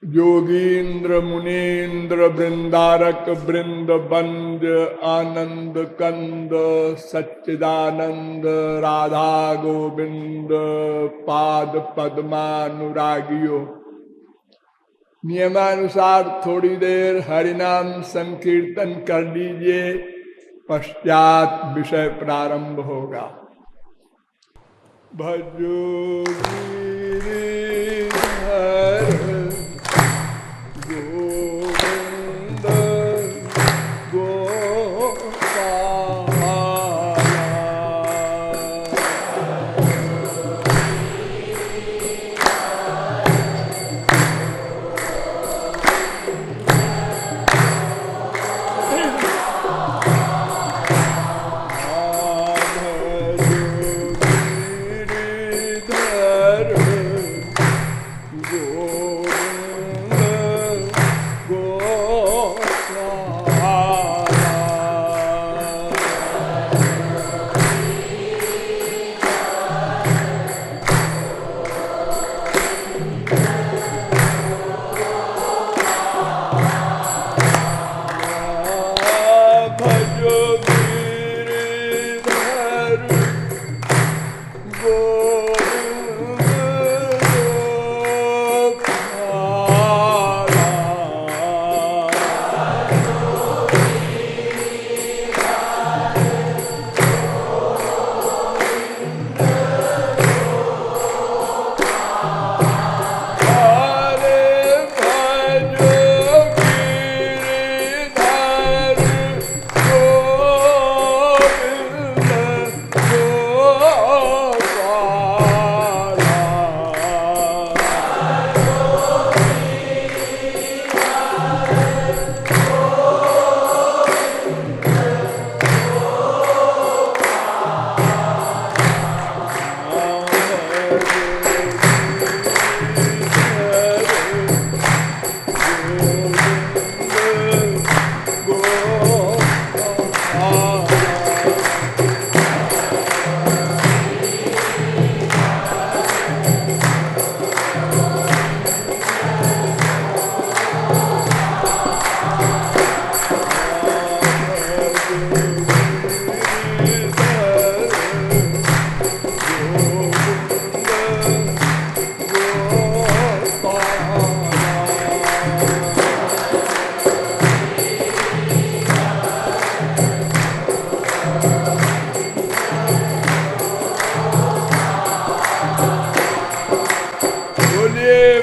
योगींद्र मुनीन्द्र वृंदारक वृंद बंद आनंद कंद सच्चिदानंद राधा गोविंद पाद पद्मानुरागियो। नियमानुसार थोड़ी देर हरिनाम संकीर्तन कर लीजिए, पश्चात विषय प्रारंभ होगा। भजो गिरिधर गोविंद गोपाला।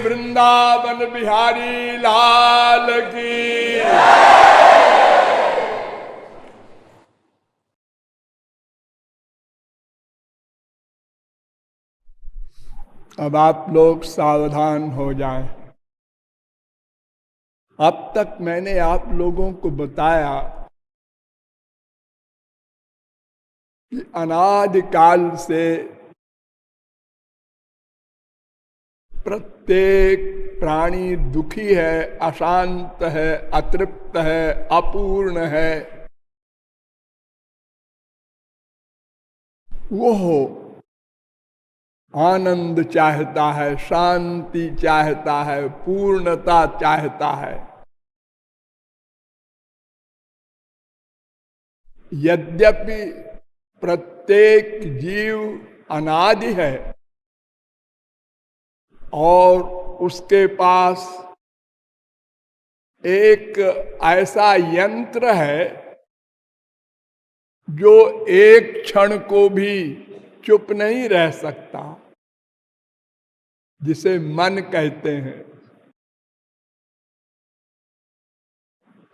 वृंदावन बिहारी लाल की। अब आप लोग सावधान हो जाएं। अब तक मैंने आप लोगों को बताया कि अनादिकाल से प्रत्येक प्राणी दुखी है, अशांत है, अतृप्त है, अपूर्ण है। वो आनंद चाहता है, शांति चाहता है, पूर्णता चाहता है। यद्यपि प्रत्येक जीव अनादि है और उसके पास एक ऐसा यंत्र है जो एक क्षण को भी चुप नहीं रह सकता, जिसे मन कहते हैं।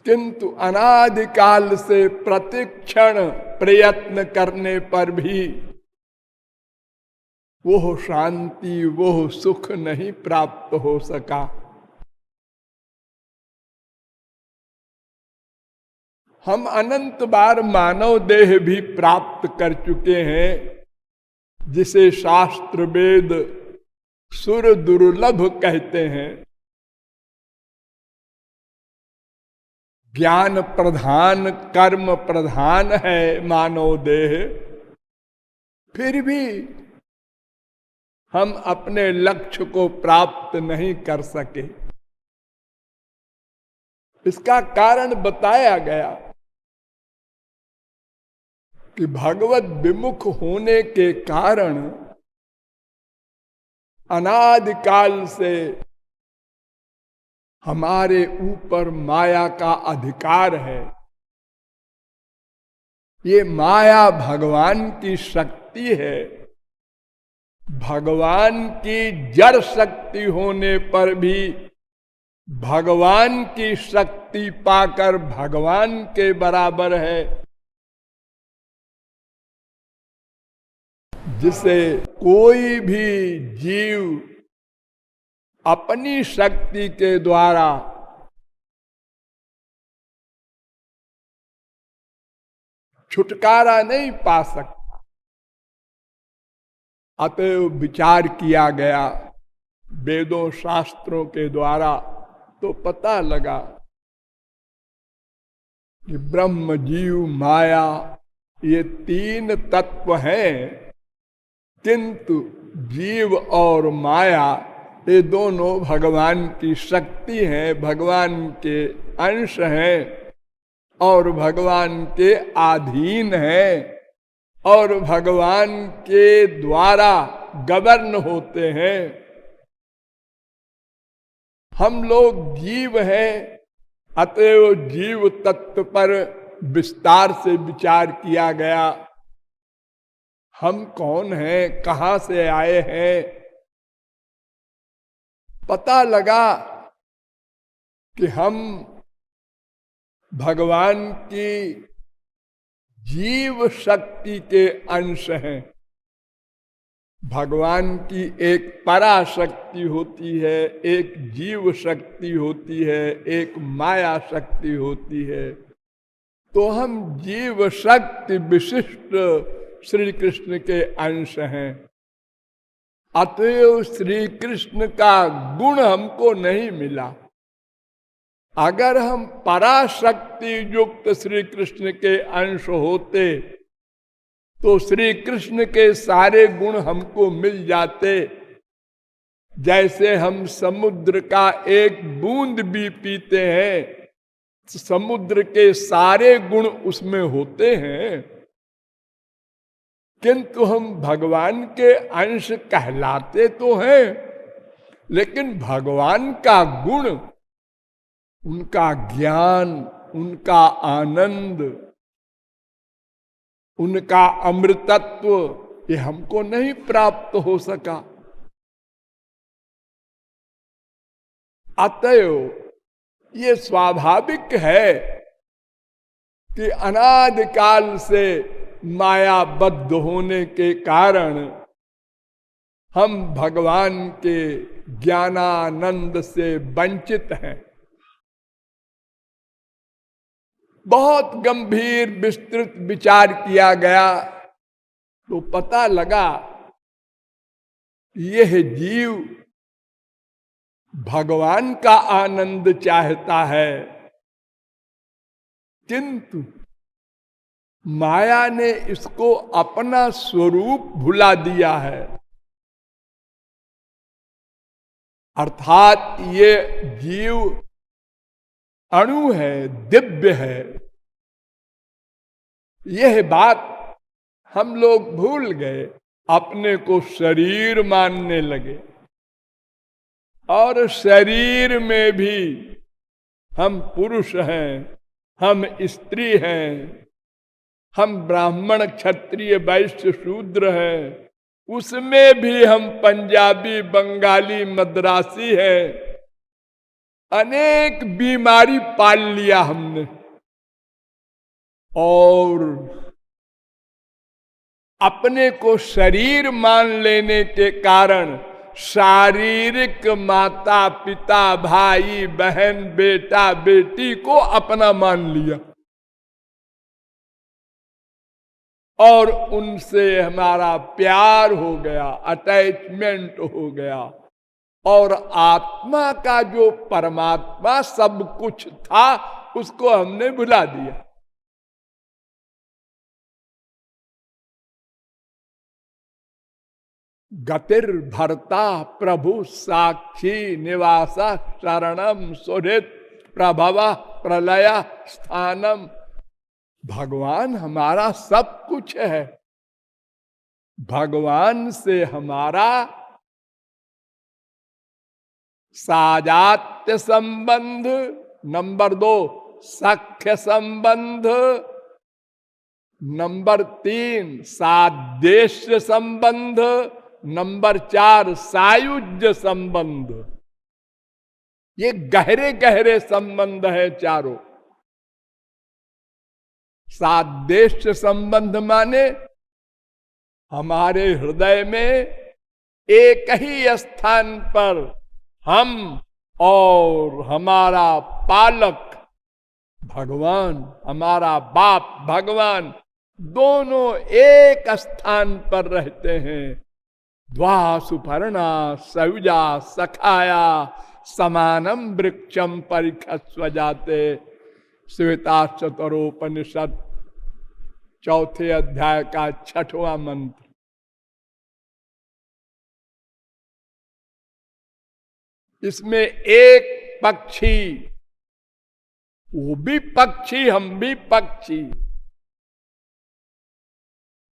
किंतु अनादिकाल से प्रतिक्षण प्रयत्न करने पर भी वो शांति, वो सुख नहीं प्राप्त हो सका। हम अनंत बार मानव देह भी प्राप्त कर चुके हैं, जिसे शास्त्र वेद सुर दुर्लभ कहते हैं। ज्ञान प्रधान, कर्म प्रधान है मानव देह, फिर भी हम अपने लक्ष्य को प्राप्त नहीं कर सके। इसका कारण बताया गया कि भगवत विमुख होने के कारण अनादिकाल से हमारे ऊपर माया का अधिकार है। ये माया भगवान की शक्ति है। भगवान की जड़ शक्ति होने पर भी भगवान की शक्ति पाकर भगवान के बराबर है। जिसे कोई भी जीव अपनी शक्ति के द्वारा छुटकारा नहीं पा सकता। अतएव विचार किया गया वेदों शास्त्रों के द्वारा, तो पता लगा कि ब्रह्म जीव माया ये तीन तत्व हैं, किंतु जीव और माया ये दोनों भगवान की शक्ति हैं, भगवान के अंश हैं और भगवान के अधीन हैं और भगवान के द्वारा गवर्न होते हैं। हम लोग जीव हैं, अतएव जीव तत्व पर विस्तार से विचार किया गया। हम कौन हैं, कहां से आए हैं? पता लगा कि हम भगवान की जीव शक्ति के अंश हैं। भगवान की एक पराशक्ति होती है, एक जीव शक्ति होती है, एक माया शक्ति होती है। तो हम जीव शक्ति विशिष्ट श्री कृष्ण के अंश हैं। अतएव श्री कृष्ण का गुण हमको नहीं मिला। अगर हम पराशक्ति युक्त श्री कृष्ण के अंश होते तो श्री कृष्ण के सारे गुण हमको मिल जाते। जैसे हम समुद्र का एक बूंद भी पीते हैं, समुद्र के सारे गुण उसमें होते हैं, किंतु हम भगवान के अंश कहलाते तो हैं, लेकिन भगवान का गुण, उनका ज्ञान, उनका आनंद, उनका अमृतत्व ये हमको नहीं प्राप्त हो सका। अतएव ये स्वाभाविक है कि अनादिकाल से मायाबद्ध होने के कारण हम भगवान के ज्ञानानंद से वंचित हैं। बहुत गंभीर विस्तृत विचार किया गया तो पता लगा यह जीव भगवान का आनंद चाहता है, किंतु माया ने इसको अपना स्वरूप भुला दिया है। अर्थात ये जीव अणु है, दिव्य है। यह बात हम लोग भूल गए, अपने को शरीर मानने लगे और शरीर में भी हम पुरुष हैं, हम स्त्री हैं, हम ब्राह्मण क्षत्रिय वैश्य शूद्र हैं, उसमें भी हम पंजाबी बंगाली मद्रासी हैं। अनेक बीमारी पाल लिया हमने और अपने को शरीर मान लेने के कारण शारीरिक माता पिता भाई बहन बेटा बेटी को अपना मान लिया और उनसे हमारा प्यार हो गया, अटैचमेंट हो गया और आत्मा का जो परमात्मा सब कुछ था उसको हमने भुला दिया। गतिर भरता प्रभु साक्षी निवासा शरणम सुहृत प्रभवा प्रलय स्थानम। भगवान हमारा सब कुछ है। भगवान से हमारा साजात्य संबंध, नंबर 2 सख्य संबंध, नंबर 3 सादेश्य संबंध, नंबर 4 सायुज्य संबंध। ये गहरे गहरे संबंध है चारों। सादेश्य संबंध माने हमारे हृदय में एक ही स्थान पर हम और हमारा पालक भगवान, हमारा बाप भगवान, दोनों एक स्थान पर रहते हैं। द्वा सुपर्णा सयुजा सखाया समानम वृक्षम परिखस्व जाते। श्वेताश्वतरोपनिषद 4 अध्याय का 6वां मंत्र। इसमें एक पक्षी, वो भी पक्षी हम भी पक्षी,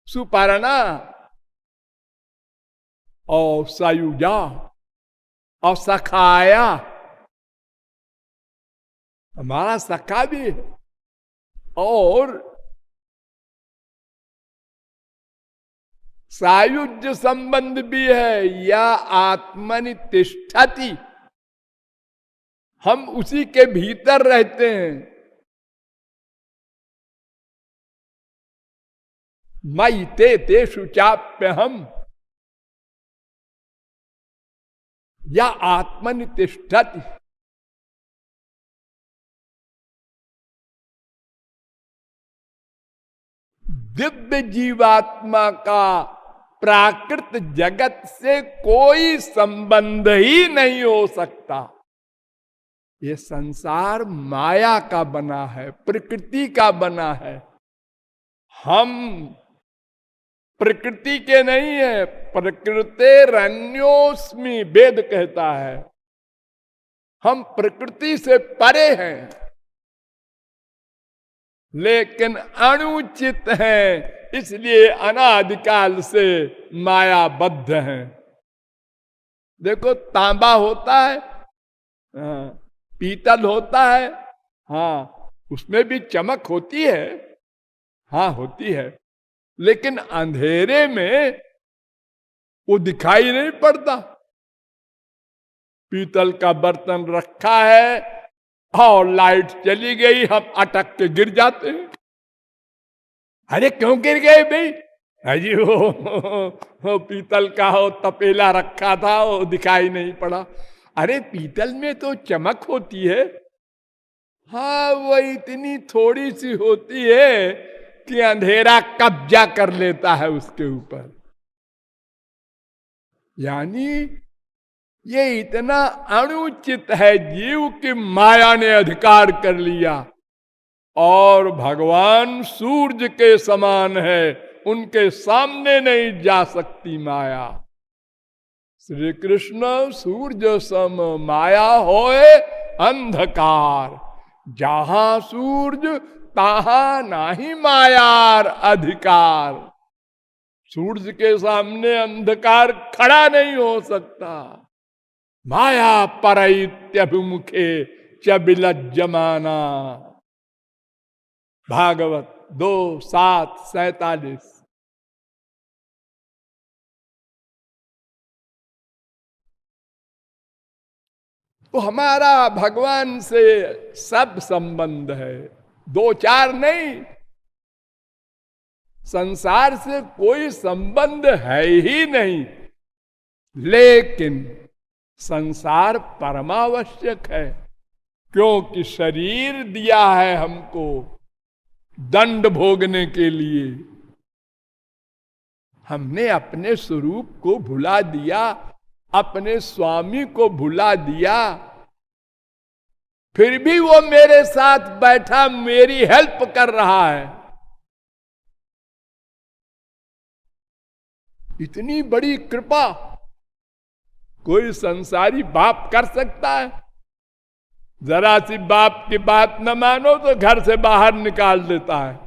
सुपर्णा और सयुजा और सखाया, हमारा सखा भी है और सायुज्य संबंध भी है। या आत्मनि तिष्ठति, हम उसी के भीतर रहते हैं। मयि ते तेषु चाप्य हम, या आत्मनि तिष्ठति। दिव्य जीवात्मा का प्राकृत जगत से कोई संबंध ही नहीं हो सकता। ये संसार माया का बना है, प्रकृति का बना है। हम प्रकृति के नहीं है। प्रकृतेरन्योस्मि वेद कहता है। हम प्रकृति से परे हैं, लेकिन अनुचित हैं, इसलिए अनादिकाल से मायाबद्ध हैं। देखो तांबा होता है, पीतल होता है, हाँ उसमें भी चमक होती है, हाँ होती है, लेकिन अंधेरे में वो दिखाई नहीं पड़ता। पीतल का बर्तन रखा है और लाइट चली गई, हम अटक के गिर जाते हैं। अरे क्यों गिर गए भाई? अजी वो पीतल का हो तपेला रखा था, वो दिखाई नहीं पड़ा। अरे पीतल में तो चमक होती है, हाँ वो इतनी थोड़ी सी होती है कि अंधेरा कब्जा कर लेता है उसके ऊपर। यानी ये इतना अनुचित है, जीव की माया ने अधिकार कर लिया। और भगवान सूर्य के समान है, उनके सामने नहीं जा सकती माया। श्री कृष्ण सूर्य सम माया होए अंधकार, जहां सूर्य तहां नाही मायार अधिकार। सूर्य के सामने अंधकार खड़ा नहीं हो सकता। माया परैत्यभिमुखे च विलज्जमाना। भागवत 2:7-47। तो हमारा भगवान से सब संबंध है, 2-4 नहीं। संसार से कोई संबंध है ही नहीं, लेकिन संसार परमावश्यक है, क्योंकि शरीर दिया है हमको दंड भोगने के लिए। हमने अपने स्वरूप को भुला दिया, अपने स्वामी को भुला दिया। फिर भी वो मेरे साथ बैठा मेरी हेल्प कर रहा है। इतनी बड़ी कृपा कोई संसारी बाप कर सकता है? जरा सी बाप की बात न मानो तो घर से बाहर निकाल देता है,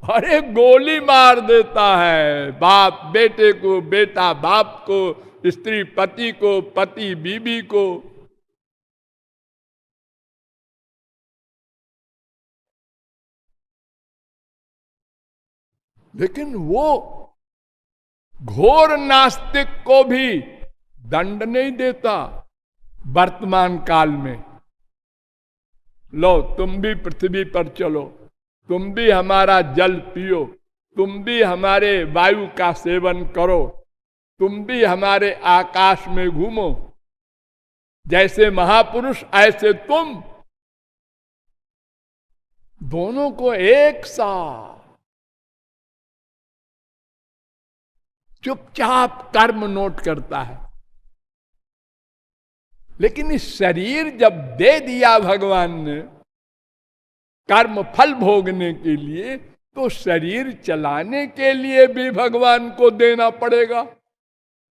अरे गोली मार देता है। बाप बेटे को, बेटा बाप को, स्त्री पति को, पति बीबी को। लेकिन वो घोर नास्तिक को भी दंड नहीं देता वर्तमान काल में। लो तुम भी पृथ्वी पर चलो, तुम भी हमारा जल पियो, तुम भी हमारे वायु का सेवन करो, तुम भी हमारे आकाश में घूमो, जैसे महापुरुष ऐसे तुम। दोनों को एक साथ चुपचाप कर्म नोट करता है। लेकिन इस शरीर जब दे दिया भगवान ने कर्म फल भोगने के लिए, तो शरीर चलाने के लिए भी भगवान को देना पड़ेगा,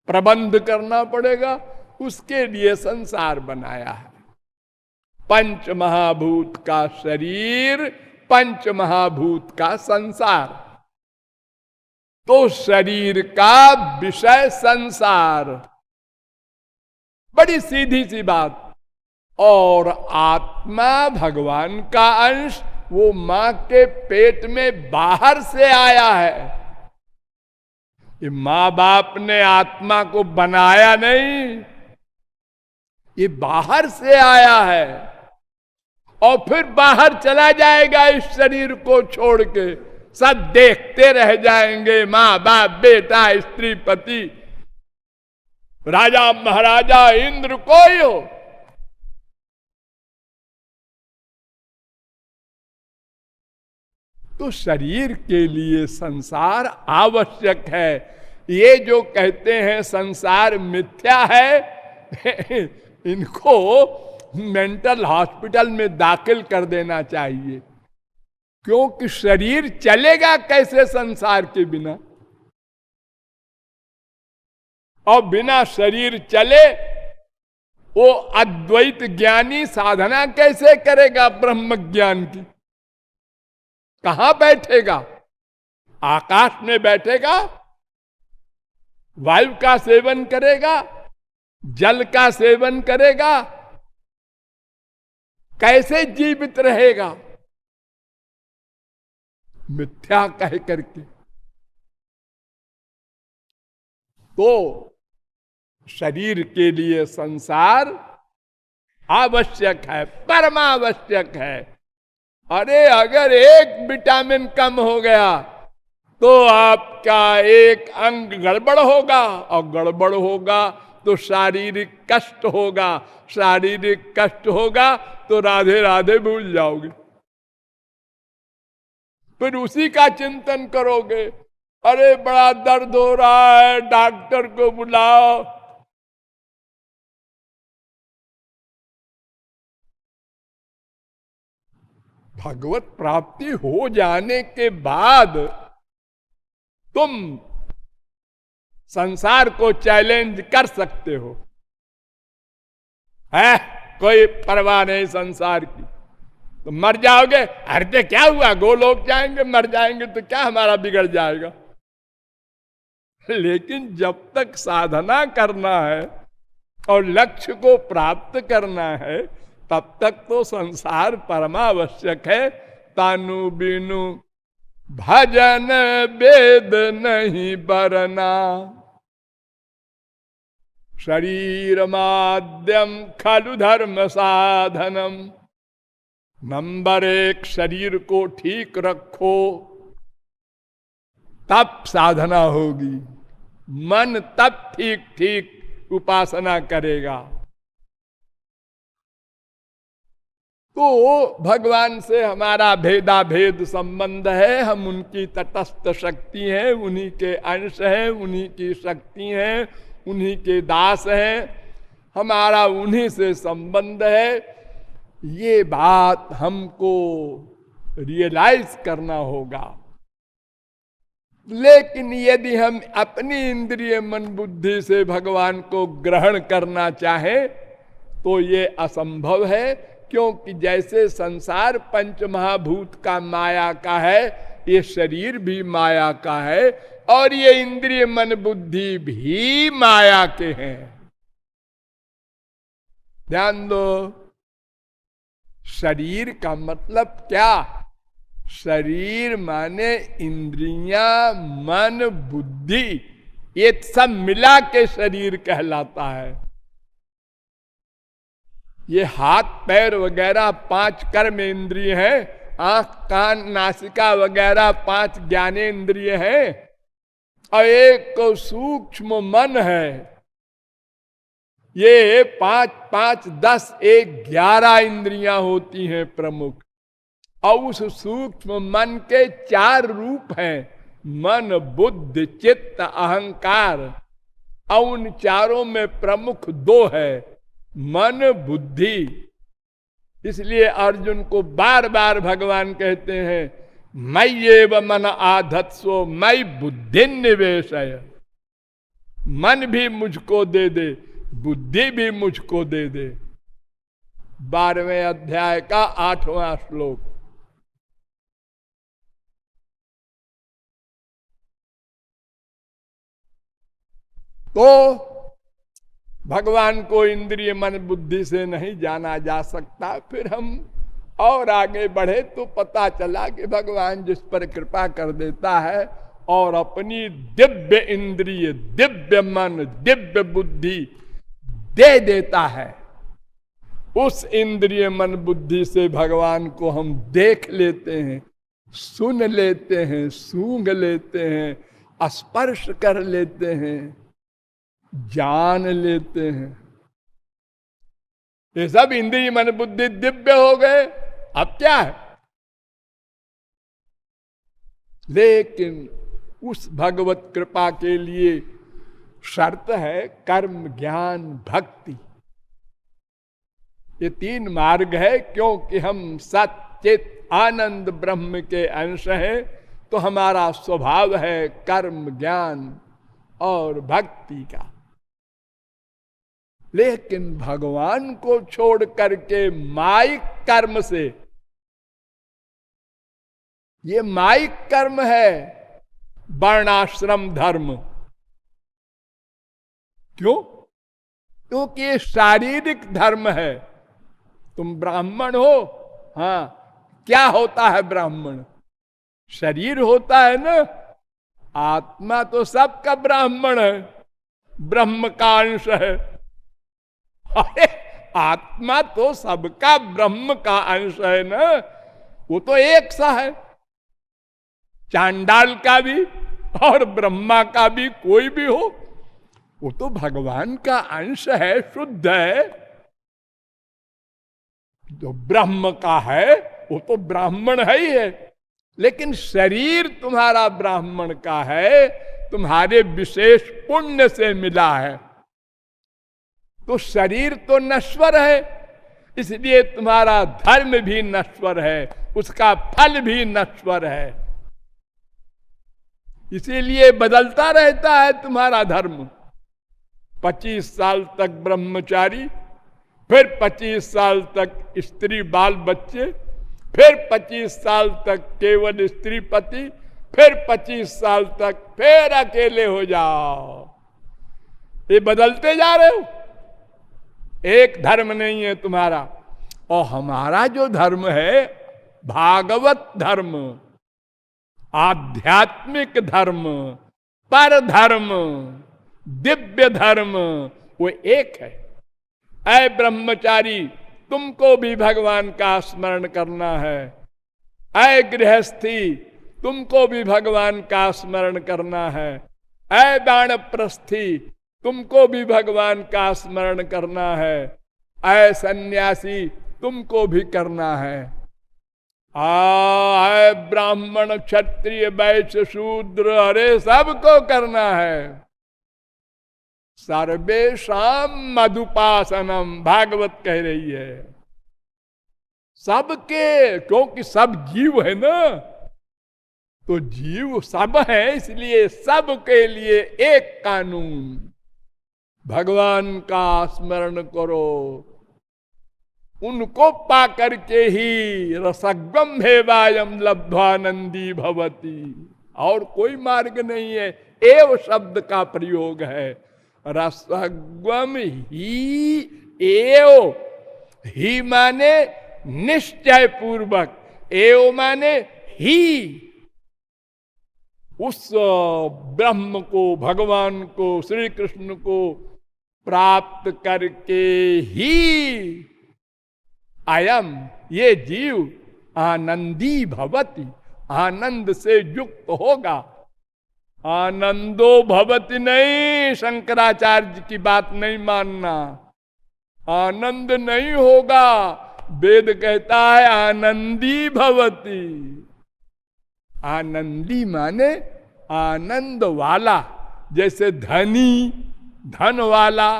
प्रबंध करना पड़ेगा। उसके लिए संसार बनाया है। पंच महाभूत का शरीर, पंच महाभूत का संसार। तो शरीर का विषय संसार, बड़ी सीधी सी बात। और आत्मा भगवान का अंश, वो मां के पेट में बाहर से आया है। ये मां बाप ने आत्मा को बनाया नहीं, ये बाहर से आया है और फिर बाहर चला जाएगा इस शरीर को छोड़ के। सब देखते रह जाएंगे, मां बाप, बेटा, स्त्री, पति, राजा महाराजा, इंद्र, कोई हो। तो शरीर के लिए संसार आवश्यक है। ये जो कहते हैं संसार मिथ्या है, इनको मेंटल हॉस्पिटल में दाखिल कर देना चाहिए। क्योंकि शरीर चलेगा कैसे संसार के बिना, और बिना शरीर चले वो अद्वैत ज्ञानी साधना कैसे करेगा ब्रह्म ज्ञान की? कहां बैठेगा? आकाश में बैठेगा, वायु का सेवन करेगा, जल का सेवन करेगा, कैसे जीवित रहेगा? मिथ्या कह करके। तो शरीर के लिए संसार आवश्यक है, परमावश्यक है। अरे अगर एक विटामिन कम हो गया तो आपका एक अंग गड़बड़ होगा, और गड़बड़ होगा तो शारीरिक कष्ट होगा, शारीरिक कष्ट होगा तो राधे राधे भूल जाओगे, फिर उसी का चिंतन करोगे। अरे बड़ा दर्द हो रहा है, डॉक्टर को बुलाओ। भगवत प्राप्ति हो जाने के बाद तुम संसार को चैलेंज कर सकते हो, है कोई परवाह नहीं संसार की। तो मर जाओगे, अरे तो क्या हुआ, गोलोक जाएंगे, मर जाएंगे तो क्या हमारा बिगड़ जाएगा। लेकिन जब तक साधना करना है और लक्ष्य को प्राप्त करना है, तब तक तो संसार परमावश्यक है। तानु बिनु भजन वेद नहीं बरना, शरीर माध्यम खलु धर्म साधनम। नंबर 1, शरीर को ठीक रखो, तब साधना होगी। मन तब ठीक ठीक उपासना करेगा। तो भगवान से हमारा भेदा भेद संबंध है। हम उनकी तटस्थ शक्ति हैं, उन्हीं के अंश हैं, उन्हीं की शक्ति हैं, उन्हीं के दास हैं, हमारा उन्हीं से संबंध है। ये बात हमको रियलाइज करना होगा। लेकिन यदि हम अपनी इंद्रिय मन बुद्धि से भगवान को ग्रहण करना चाहें तो ये असंभव है, क्योंकि जैसे संसार पंच महाभूत का माया का है, ये शरीर भी माया का है और ये इंद्रिय मन बुद्धि भी माया के हैं। ध्यान दो, शरीर का मतलब क्या? शरीर माने इंद्रियां, मन, बुद्धि, ये सब मिला के शरीर कहलाता है। ये हाथ पैर वगैरह 5 कर्म इंद्रिय हैं, आंख कान नासिका वगैरह 5 ज्ञानेंद्रिय हैं, और एक सूक्ष्म मन है। ये 5, 5, 10, 1, 11 इंद्रियां होती हैं प्रमुख। और उस सूक्ष्म मन के 4 रूप हैं, मन, बुद्धि, चित्त, अहंकार। और उन चारों में प्रमुख 2 है, मन, बुद्धि। इसलिए अर्जुन को बार बार भगवान कहते हैं, मयि एव मन आधत्सो मयि बुद्धि निवेशय। मन भी मुझको दे दे, बुद्धि भी मुझको दे दे। 12वें अध्याय का 8वां श्लोक। तो भगवान को इंद्रिय मन बुद्धि से नहीं जाना जा सकता। फिर हम और आगे बढ़े तो पता चला कि भगवान जिस पर कृपा कर देता है और अपनी दिव्य इंद्रिय, दिव्य मन, दिव्य बुद्धि दे देता है, उस इंद्रिय मन बुद्धि से भगवान को हम देख लेते हैं, सुन लेते हैं, सूंघ लेते हैं, स्पर्श कर लेते हैं, जान लेते हैं। ये सब इंद्रिय मन बुद्धि दिव्य हो गए। अब क्या है? लेकिन उस भगवत कृपा के लिए शर्त है कर्म, ज्ञान, भक्ति। ये 3 मार्ग है। क्योंकि हम सच्चित आनंद ब्रह्म के अंश हैं, तो हमारा स्वभाव है कर्म, ज्ञान और भक्ति का। लेकिन भगवान को छोड़ करके माइक कर्म से, ये माइक कर्म है वर्णाश्रम धर्म। क्यों? क्योंकि ये शारीरिक धर्म है। तुम ब्राह्मण हो, हाँ, क्या होता है ब्राह्मण? शरीर होता है ना। आत्मा तो सबका ब्राह्मण है, ब्रह्म का अंश है। अरे आत्मा तो सबका ब्रह्म का अंश है ना, वो तो एक सा है। चांडाल का भी और ब्रह्मा का भी कोई भी हो, वो तो भगवान का अंश है, शुद्ध है। जो ब्रह्म का है वो तो ब्राह्मण है ही है। लेकिन शरीर तुम्हारा ब्राह्मण का है, तुम्हारे विशेष पुण्य से मिला है। तो शरीर तो नश्वर है, इसलिए तुम्हारा धर्म भी नश्वर है, उसका फल भी नश्वर है। इसीलिए बदलता रहता है तुम्हारा धर्म। 25 साल तक ब्रह्मचारी, फिर 25 साल तक स्त्री बाल बच्चे, फिर 25 साल तक केवल स्त्री पति, फिर 25 साल तक फिर अकेले हो जाओ। ये बदलते जा रहे हो, एक धर्म नहीं है तुम्हारा। और हमारा जो धर्म है भागवत धर्म, आध्यात्मिक धर्म, पर धर्म, दिव्य धर्म, वो एक है। ऐ ब्रह्मचारी, तुमको भी भगवान का स्मरण करना है। ऐ गृहस्थी, तुमको भी भगवान का स्मरण करना है। ऐ वानप्रस्थी, तुमको भी भगवान का स्मरण करना है। ऐ सन्यासी, तुमको भी करना है। ऐ ब्राह्मण, क्षत्रिय, वैश्य, शूद्र, अरे सबको करना है। सर्वेषां मधुपासनम, भागवत कह रही है। सबके, क्योंकि सब जीव है ना, तो जीव सब है, इसलिए सबके लिए एक कानून, भगवान का स्मरण करो, उनको पा करके ही रसगम हेवायम लब्ध्वानंदी भवती, और कोई मार्ग नहीं है। एव शब्द का प्रयोग है। रसगम ही एव, ही माने निश्चय पूर्वक, एव माने ही, उस ब्रह्म को, भगवान को, श्री कृष्ण को प्राप्त करके ही अयम, ये जीव आनंदी भवति, आनंद से युक्त होगा। आनंदो भवति नहीं, शंकराचार्य की बात नहीं मानना। आनंद नहीं होगा, वेद कहता है आनंदी भवति। आनंदी माने आनंद वाला, जैसे धनी धन वाला,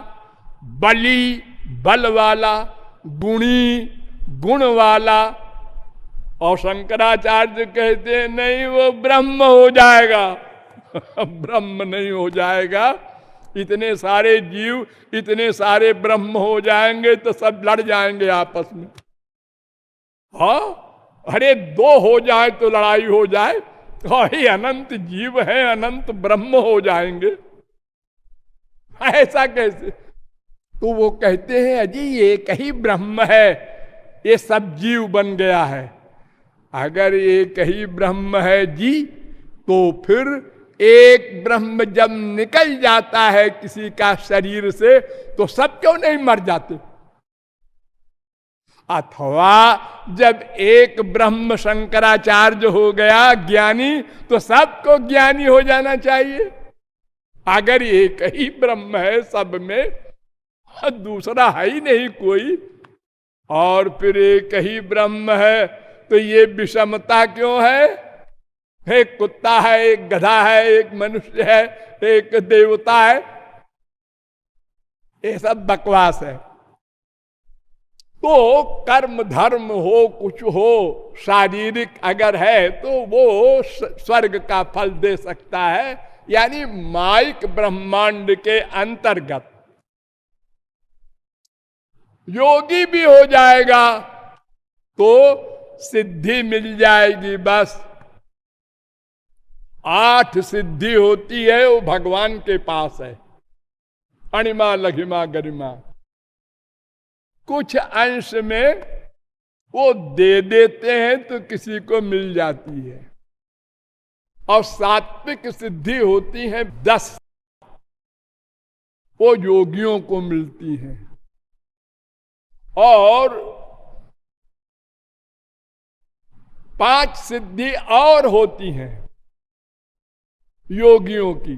बली बल वाला, गुणी गुण वाला। और शंकराचार्य कहते हैं नहीं, वो ब्रह्म हो जाएगा। ब्रह्म नहीं हो जाएगा। इतने सारे जीव, इतने सारे ब्रह्म हो जाएंगे तो सब लड़ जाएंगे आपस में। हाँ, अरे दो हो जाए तो लड़ाई हो जाए, और ये अनंत जीव है, अनंत ब्रह्म हो जाएंगे, ऐसा कैसे? तो वो कहते हैं अजी एक ही ब्रह्म है, ये सब जीव बन गया है। अगर एक ही ब्रह्म है जी, तो फिर एक ब्रह्म जब निकल जाता है किसी का शरीर से, तो सब क्यों नहीं मर जाते? अथवा जब एक ब्रह्म शंकराचार्य हो गया ज्ञानी, तो सबको ज्ञानी हो जाना चाहिए। अगर एक ही ब्रह्म है सब में, दूसरा है ही नहीं कोई, और फिर एक ही ब्रह्म है, तो ये विषमता क्यों है? एक कुत्ता है, एक गधा है, एक मनुष्य है, एक देवता है, ये सब बकवास है। तो कर्म धर्म हो, कुछ हो, शारीरिक अगर है तो वो स्वर्ग का फल दे सकता है, यानी माइक ब्रह्मांड के अंतर्गत। योगी भी हो जाएगा तो सिद्धि मिल जाएगी। बस 8 सिद्धि होती है, वो भगवान के पास है। अणिमा लघिमा गरिमा, कुछ अंश में वो दे देते हैं तो किसी को मिल जाती है। और सात्विक सिद्धि होती है 10, वो योगियों को मिलती हैं। और 5 सिद्धि और होती हैं योगियों की।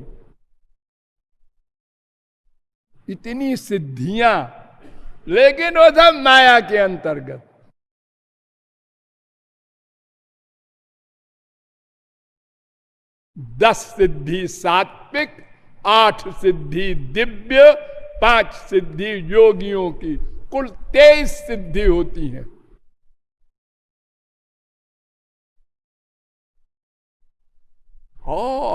इतनी सिद्धियां, लेकिन वो सब माया के अंतर्गत। दस सिद्धि सात्विक, 8 सिद्धि दिव्य, 5 सिद्धि योगियों की, कुल 23 सिद्धि होती हैं।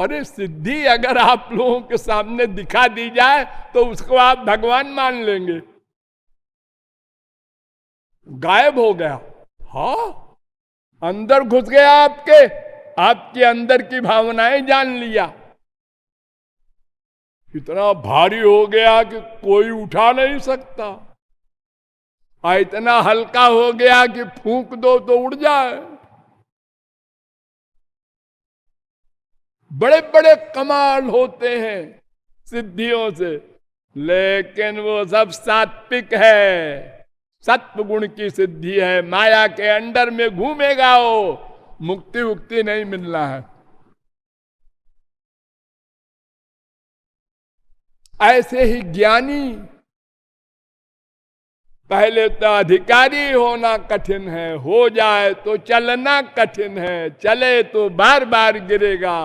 अरे सिद्धि अगर आप लोगों के सामने दिखा दी जाए तो उसको आप भगवान मान लेंगे। गायब हो गया, हाँ, अंदर घुस गया आपके, आपके अंदर की भावनाएं जान लिया। इतना भारी हो गया कि कोई उठा नहीं सकता, और इतना हल्का हो गया कि फूंक दो तो उड़ जाए। बड़े बड़े कमाल होते हैं सिद्धियों से, लेकिन वो सब सात्विक है, सत्व गुण की सिद्धि है। माया के अंडर में घूमेगा वो, मुक्ति उक्ति नहीं मिलना है। ऐसे ही ज्ञानी, पहले तो अधिकारी होना कठिन है, हो जाए तो चलना कठिन है, चले तो बार बार गिरेगा,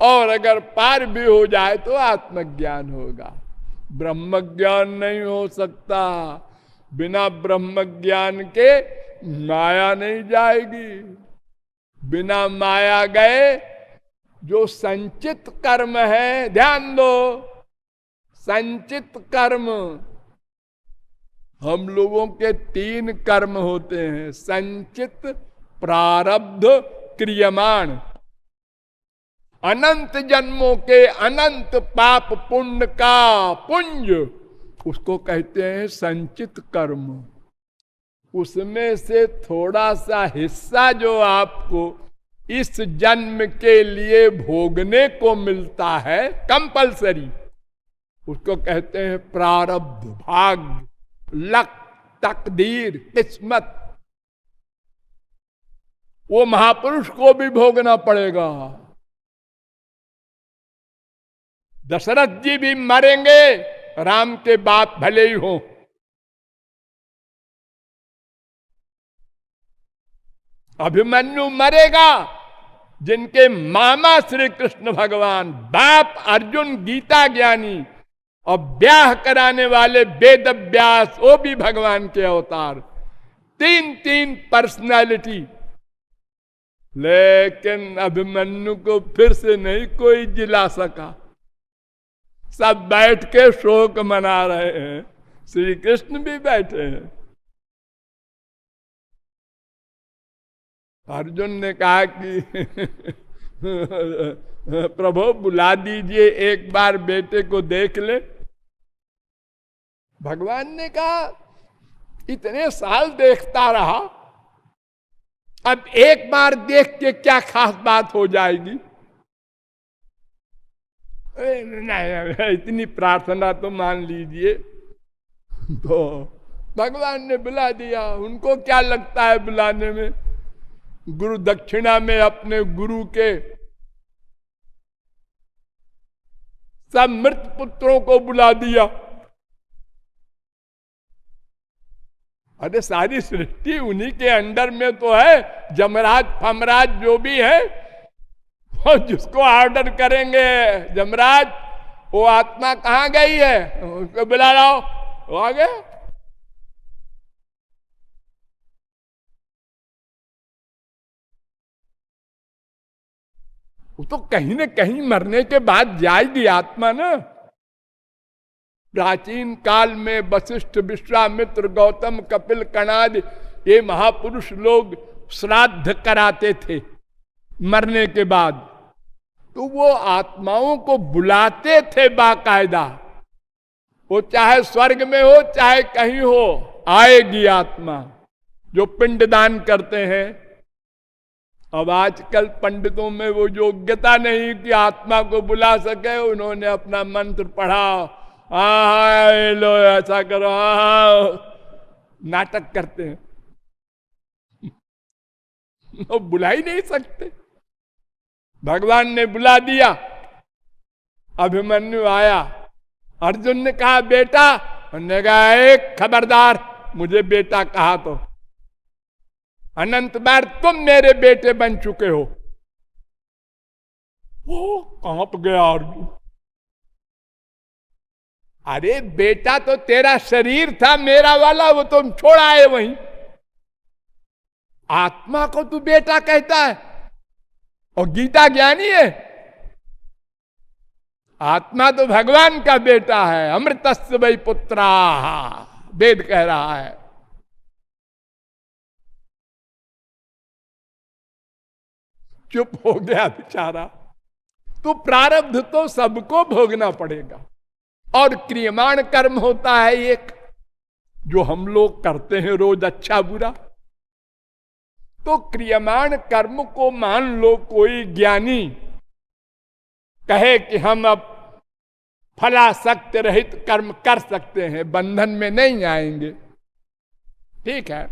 और अगर पार भी हो जाए तो आत्मज्ञान होगा। ब्रह्म ज्ञान नहीं हो सकता, बिना ब्रह्म ज्ञान के माया नहीं जाएगी। बिना माया गए जो संचित कर्म है, ध्यान दो, संचित कर्म हम लोगों के 3 कर्म होते हैं, संचित, प्रारब्ध, क्रियमाण। अनंत जन्मों के अनंत पाप पुण्य का पुंज, उसको कहते हैं संचित कर्म। उसमें से थोड़ा सा हिस्सा जो आपको इस जन्म के लिए भोगने को मिलता है कंपलसरी, उसको कहते हैं प्रारब्ध, भाग्य, लक, तकदीर, किस्मत। वो महापुरुष को भी भोगना पड़ेगा। दशरथ जी भी मरेंगे, राम के बाप भले ही हो। अभिमन्यु मरेगा, जिनके मामा श्री कृष्ण भगवान, बाप अर्जुन गीता ज्ञानी और ब्याह कराने वाले वेद व्यास, वो भी भगवान के अवतार। 3 पर्सनालिटी। लेकिन अभिमन्यु को फिर से नहीं कोई जिला सका। सब बैठ के शोक मना रहे हैं, श्री कृष्ण भी बैठे हैं। अर्जुन ने कहा कि प्रभु बुला दीजिए, एक बार बेटे को देख ले। भगवान ने कहा इतने साल देखता रहा, अब एक बार देख के क्या खास बात हो जाएगी। नहीं, इतनी प्रार्थना तो मान लीजिए। तो भगवान ने बुला दिया। उनको क्या लगता है बुलाने में? गुरु दक्षिणा में अपने गुरु के सब मृत पुत्रों को बुला दिया। अरे सारी सृष्टि उन्हीं के अंडर में तो है। जमराज फमराज जो भी है, वो जिसको ऑर्डर करेंगे, जमराज वो आत्मा कहां गई है, उसको बुला लाओ, वो आ गया। वो तो कहीं न कहीं मरने के बाद जाएगी आत्मा ना। प्राचीन काल में वशिष्ठ, विश्वामित्र, गौतम, कपिल, कणाद, ये महापुरुष लोग श्राद्ध कराते थे मरने के बाद। तो वो आत्माओं को बुलाते थे बाकायदा। वो चाहे स्वर्ग में हो चाहे कहीं हो, आएगी आत्मा। जो पिंडदान करते हैं, अब आजकल पंडितों में वो योग्यता नहीं कि आत्मा को बुला सके। उन्होंने अपना मंत्र पढ़ा, लो ऐसा करो, नाटक करते हैं। वो बुला ही नहीं सकते। भगवान ने बुला दिया। अभिमन्यु आया। अर्जुन ने कहा बेटा, उन्होंने कहा एक खबरदार, मुझे बेटा कहा तो अनंत बार तुम मेरे बेटे बन चुके हो। वो कांप गया अर्जुन। अरे बेटा तो तेरा शरीर था, मेरा वाला, वो तुम छोड़ आए वहीं। आत्मा को तू बेटा कहता है, और गीता ज्ञानी है। आत्मा तो भगवान का बेटा है। अमृतस्य वै पुत्रा, वेद कह रहा है। चुप हो गया बेचारा। तो प्रारब्ध तो सबको भोगना पड़ेगा। और क्रियमाण कर्म होता है एक, जो हम लोग करते हैं रोज, अच्छा बुरा। तो क्रियमाण कर्म को मान लो कोई ज्ञानी कहे कि हम अब फलासक्त रहित कर्म कर सकते हैं, बंधन में नहीं आएंगे, ठीक है,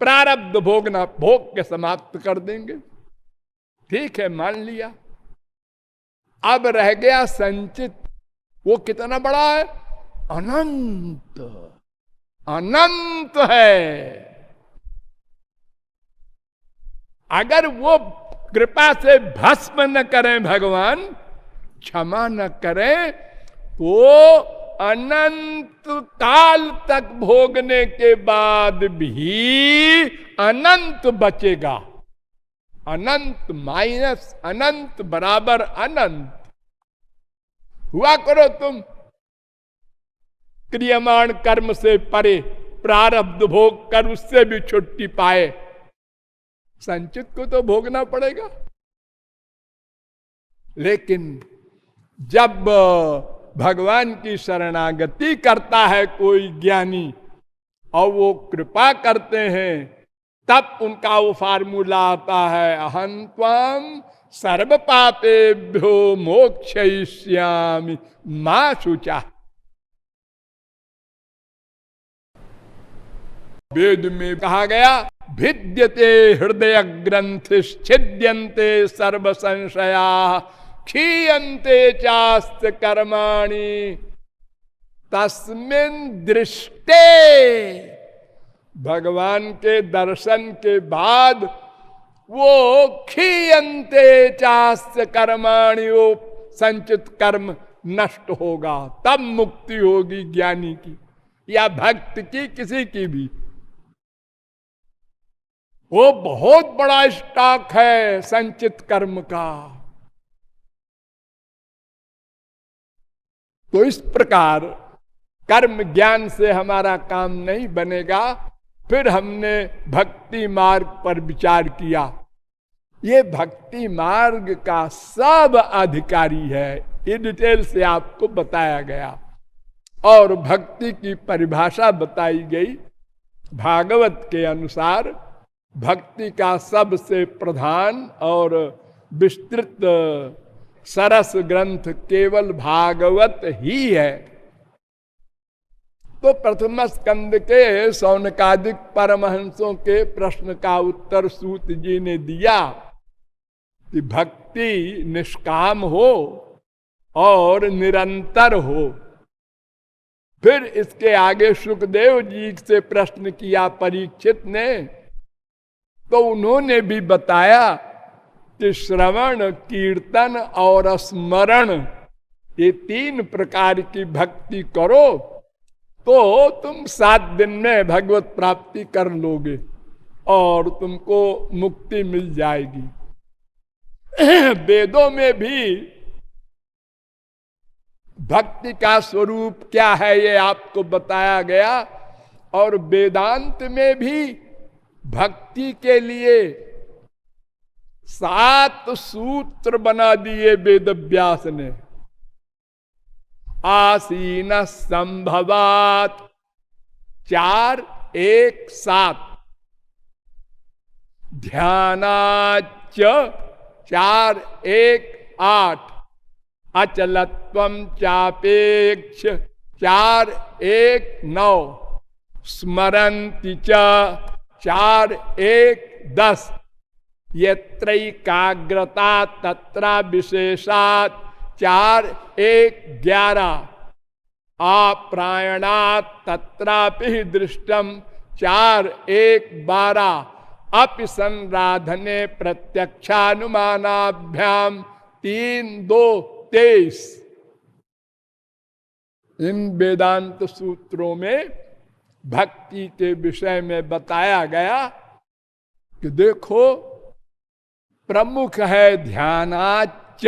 प्रारब्ध भोगना भोग के समाप्त कर देंगे, ठीक है, मान लिया। अब रह गया संचित। वो कितना बड़ा है? अनंत, अनंत है। अगर वो कृपा से भस्म न करें भगवान, क्षमा न करें, तो अनंत काल तक भोगने के बाद भी अनंत बचेगा। अनंत माइनस अनंत बराबर अनंत। हुआ करो तुम, क्रियमाण कर्म से परे प्रारब्ध भोग कर उससे भी छुट्टी पाए। संचित को तो भोगना पड़ेगा। लेकिन जब भगवान की शरणागति करता है कोई ज्ञानी और वो कृपा करते हैं, तब उनका वो फार्मूला आता है, अहं त्वाम सर्व पापेभ्यो मोक्षयिष्यामि मा शुचा। वेद में कहा गया, भिद्यते हृदय ग्रंथि छिद्यन्ते सर्व संशया क्षीयन्ते चास्त कर्माणि तस्मिन् दृष्टे। भगवान के दर्शन के बाद वो क्षीयन्ते चास्त कर्माणि, वो संचित कर्म नष्ट होगा, तब मुक्ति होगी ज्ञानी की या भक्त की, किसी की भी। वो बहुत बड़ा स्टॉक है संचित कर्म का। तो इस प्रकार कर्म ज्ञान से हमारा काम नहीं बनेगा। फिर हमने भक्ति मार्ग पर विचार किया। ये भक्ति मार्ग का सब अधिकारी है, ये डिटेल से आपको बताया गया। और भक्ति की परिभाषा बताई गई। भागवत के अनुसार भक्ति का सबसे प्रधान और विस्तृत सरस ग्रंथ केवल भागवत ही है। तो प्रथम स्कंद के शौनकादिक परमहंसों के प्रश्न का उत्तर सूत जी ने दिया कि भक्ति निष्काम हो और निरंतर हो। फिर इसके आगे सुखदेव जी से प्रश्न किया परीक्षित ने, तो उन्होंने भी बताया कि श्रवण, कीर्तन और स्मरण, ये 3 प्रकार की भक्ति करो तो तुम 7 दिन में भगवत प्राप्ति कर लोगे और तुमको मुक्ति मिल जाएगी। वेदों में भी भक्ति का स्वरूप क्या है ये आपको बताया गया, और वेदांत में भी भक्ति के लिए 7 सूत्र बना दिए वेद व्यास ने। आसीन संभवात 4, 1, 7, ध्यानाच 4, 1, 8, अचलत्वम चापेक्ष 4, 1, 9, स्मरन्ति च 4, 1, 10, यत्रैकाग्रता तत्रा विशेषात् 4, 1, 11, आप्रायणात् तत्रापि दृष्टम 4, 1, 12, अपि संराधने प्रत्यक्षानुमानाभ्याम 3, 2, 23। इन वेदांत सूत्रों में भक्ति के विषय में बताया गया कि देखो, प्रमुख है ध्यानाच,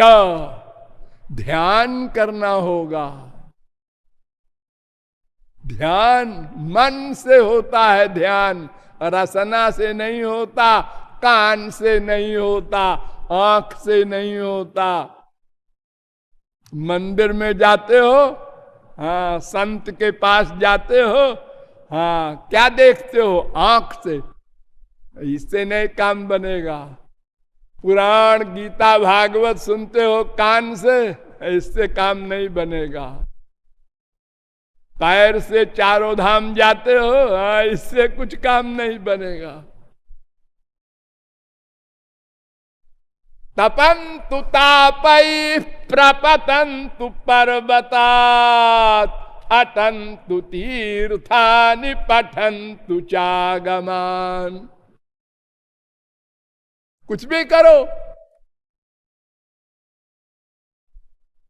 ध्यान करना होगा। ध्यान मन से होता है, ध्यान रसना से नहीं होता, कान से नहीं होता, आंख से नहीं होता। मंदिर में जाते हो, हाँ, संत के पास जाते हो, हाँ, क्या देखते हो? आंख से। इससे नहीं काम बनेगा। पुराण, गीता, भागवत सुनते हो कान से, इससे काम नहीं बनेगा। पैर से 4 धाम जाते हो, हाँ, इससे कुछ काम नहीं बनेगा। तपन्तु तापै प्रपतन्तु पर्वतात् अटन्तु तीर्थानि पठन्तु चागमान्। कुछ भी करो,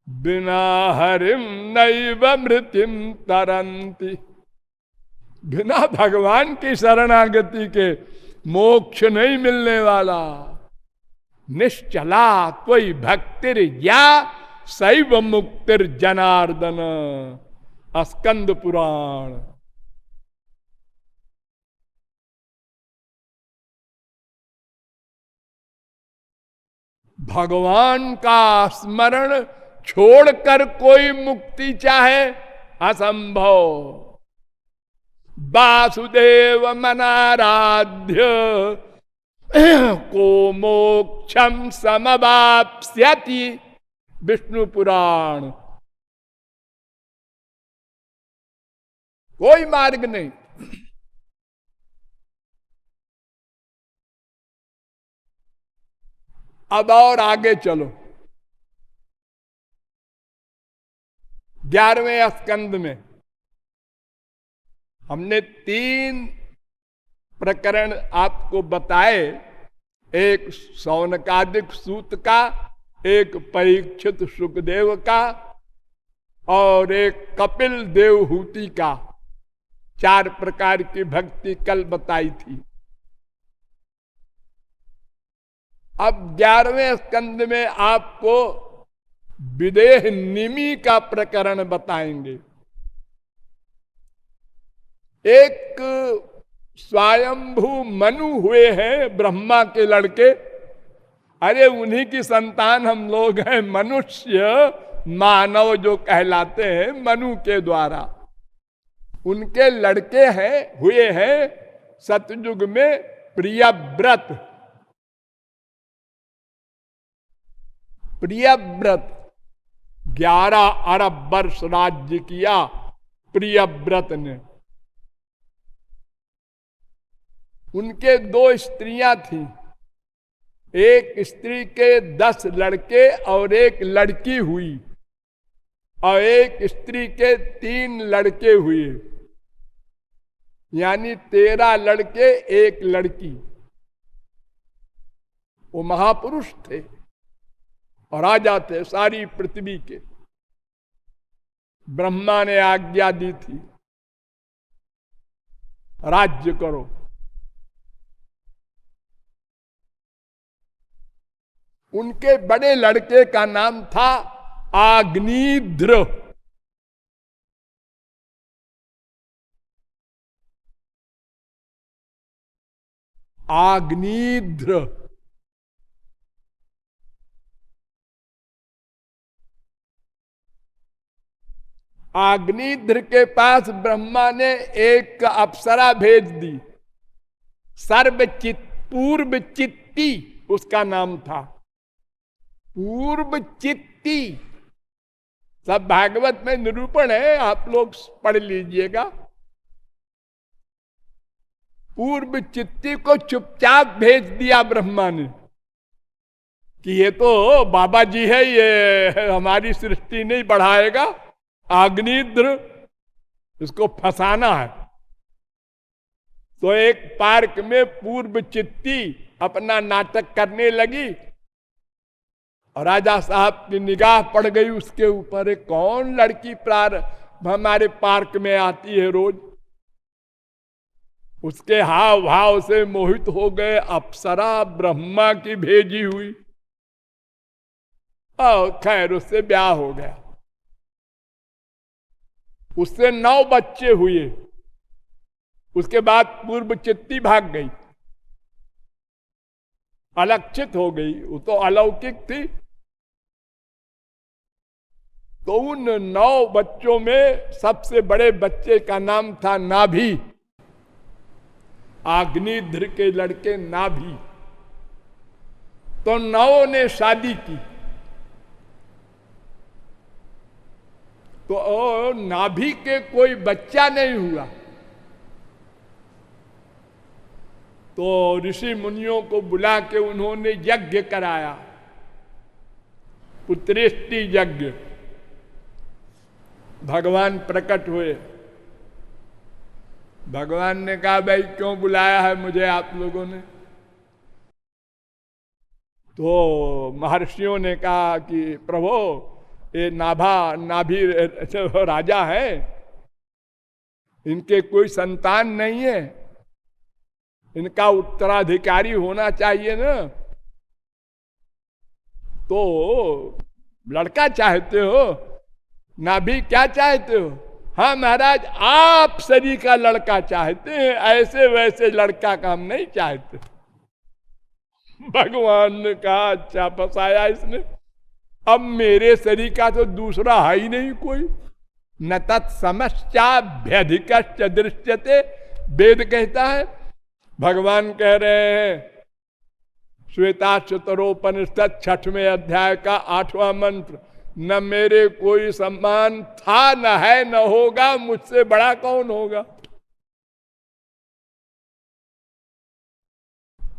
बिना हरिम नैव मृत्युम तरंती। बिना भगवान की शरणागति के मोक्ष नहीं मिलने वाला। निश्चला त्वयि भक्तिर या शैव मुक्तिर जनार्दन। स्कंद पुराण। भगवान का स्मरण छोड़कर कोई मुक्ति चाहे, असंभव। वासुदेव मनाराध्य को मोक्षम समवाप्स्यति। विष्णु पुराण। कोई मार्ग नहीं। अब और आगे चलो। 11वें स्कंद में हमने 3 प्रकरण आपको बताए, एक शौनकादिक सूत का, एक परीक्षित सुखदेव का और एक कपिल देवहूति का। 4 प्रकार की भक्ति कल बताई थी। अब 11वें स्कंद में आपको विदेह निमि का प्रकरण बताएंगे। एक स्वयंभू मनु हुए हैं, ब्रह्मा के लड़के। अरे उन्हीं की संतान हम लोग हैं, मनुष्य मानव जो कहलाते हैं मनु के द्वारा। उनके लड़के हैं, हुए हैं सतयुग में प्रियव्रत। प्रियव्रत 11 अरब वर्ष राज्य किया प्रियव्रत ने। उनके 2 स्त्रियां थीं। एक स्त्री के 10 लड़के और एक लड़की हुई, और एक स्त्री के 3 लड़के हुए, यानी 13 लड़के 1 लड़की। वो महापुरुष थे और राजा थे सारी पृथ्वी के। ब्रह्मा ने आज्ञा दी थी राज्य करो। उनके बड़े लड़के का नाम था आग्निध्र। आग्निध्र आग्निध्र के पास ब्रह्मा ने एक अप्सरा भेज दी। पूर्व चित्ती उसका नाम था। पूर्व चित्ती सब भागवत में निरूपण है, आप लोग पढ़ लीजिएगा। पूर्व चित्ती को चुपचाप भेज दिया ब्रह्मा ने कि ये तो बाबा जी है, ये हमारी सृष्टि नहीं बढ़ाएगा। आग्निध्र इसको फंसाना है। तो एक पार्क में पूर्व चित्ती अपना नाटक करने लगी और राजा साहब की निगाह पड़ गई उसके ऊपर। कौन लड़की हमारे पार्क में आती है रोज। उसके हाव भाव से मोहित हो गए। अप्सरा ब्रह्मा की भेजी हुई। और खैर उससे ब्याह हो गया। उससे 9 बच्चे हुए। उसके बाद पूर्व चित्ती भाग गई, अलक्षित हो गई। वो तो अलौकिक थी। तो उन 9 बच्चों में सबसे बड़े बच्चे का नाम था नाभि। आग्निध्र के लड़के नाभि। तो 9 ने शादी की। तो नाभि के कोई बच्चा नहीं हुआ। तो ऋषि मुनियों को बुला के उन्होंने यज्ञ कराया, पुत्रेष्टि यज्ञ। भगवान प्रकट हुए। भगवान ने कहा भाई क्यों बुलाया है मुझे आप लोगों ने। तो महर्षियों ने कहा कि प्रभु ये नाभि राजा है, इनके कोई संतान नहीं है, इनका उत्तराधिकारी होना चाहिए ना। तो लड़का चाहते हो, नाभि क्या चाहते हो? हाँ महाराज, आप सरी का लड़का चाहते हैं, ऐसे वैसे लड़का का हम नहीं चाहते। भगवान ने कहा अच्छा फंसाया इसने, अब मेरे शरीर का तो दूसरा है ही नहीं कोई। न तत्समश्चाभ्यधिक दृश्यते, वेद कहता है। भगवान कह रहे हैं श्वेताक्षतरोपनिषद 6वें अध्याय का 8वां मंत्र, न मेरे कोई सम्मान था, न है, न होगा, मुझसे बड़ा कौन होगा।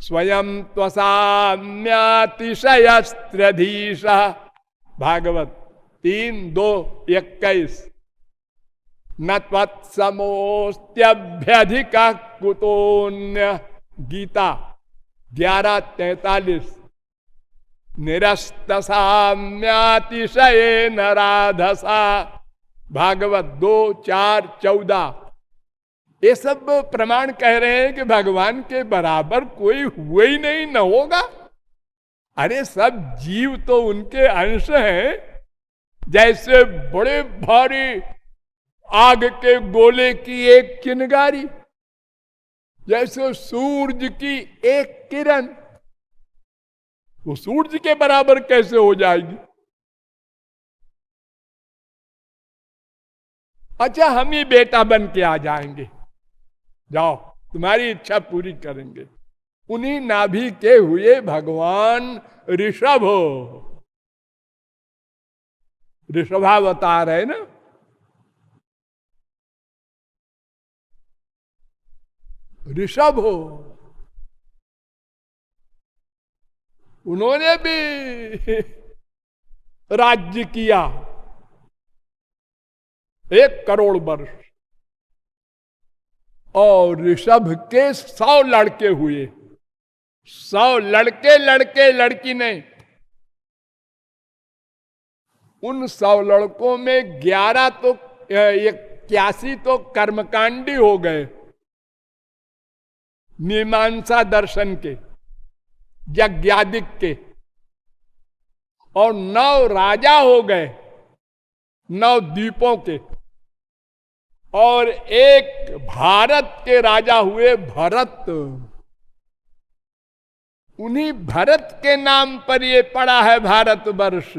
स्वयं त्वसाम्यातिशयस्त्रधीश, भागवत 3:2-21। न त्वत्समोस्त्यभ्यधिका कुतोन्य, गीता 11:43। निरस्तसाम्यातिशये नराधसा, भागवत 2:4-14। ये सब प्रमाण कह रहे हैं कि भगवान के बराबर कोई हुआ ही नहीं, न होगा। अरे सब जीव तो उनके अंश हैं। जैसे बड़े भारी आग के गोले की एक चिनगारी, जैसे सूरज की एक किरण, वो सूरज के बराबर कैसे हो जाएगी। अच्छा हम ही बेटा बन के आ जाएंगे, जाओ तुम्हारी इच्छा पूरी करेंगे। उन्हीं नाभि के हुए भगवान ऋषभ, ऋषभावतार है ना। ऋषभ हो, उन्होंने भी राज्य किया 1 करोड़ वर्ष, और ऋषभ के 100 लड़के हुए। 100 लड़के, लड़की नहीं। उन 100 लड़कों में 11 तो 81 तो कर्मकांडी हो गए, मीमांसा दर्शन के, यज्ञादिक के, और 9 राजा हो गए 9 द्वीपों के, और एक भारत के राजा हुए भरत। उन्हीं भरत के नाम पर ये पड़ा है भारत वर्ष।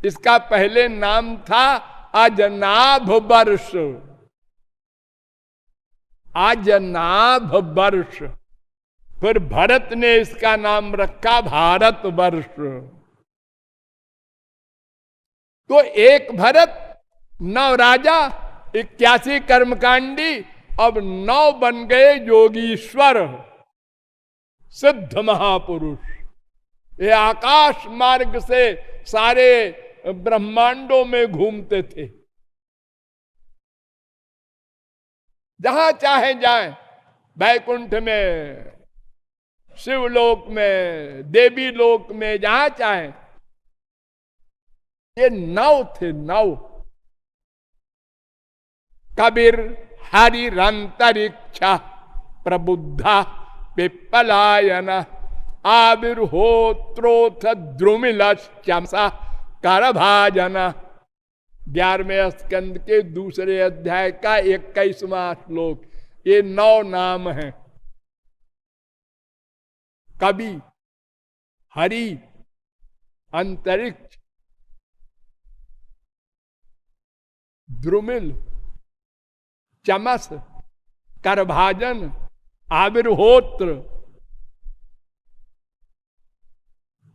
इसका पहले नाम था अजनाभ वर्ष, अजनाभ वर्ष, फिर भरत ने इसका नाम रखा भारत वर्ष। तो एक भरत, 9 राजा, 81 कर्मकांडी, अब 9 बन गए योगीश्वर, सिद्ध महापुरुष। ये आकाश मार्ग से सारे ब्रह्मांडों में घूमते थे, जहां चाहे जाएं, वैकुंठ में, शिवलोक में, देवी लोक में, जहां चाहे। ये 9 थे, 9। कबीर हरिरंतरिक्ष प्रबुद्धा पिप्पलायन आविर्होत्रोथ द्रुमिलश्चमसा करभाजन। 11वें स्कंद के दूसरे अध्याय का 21वां श्लोक। ये 9 नाम हैं। कवि, हरि, अंतरिक्ष, द्रुमिल, चमस, करभाजन, आविर्होत्र,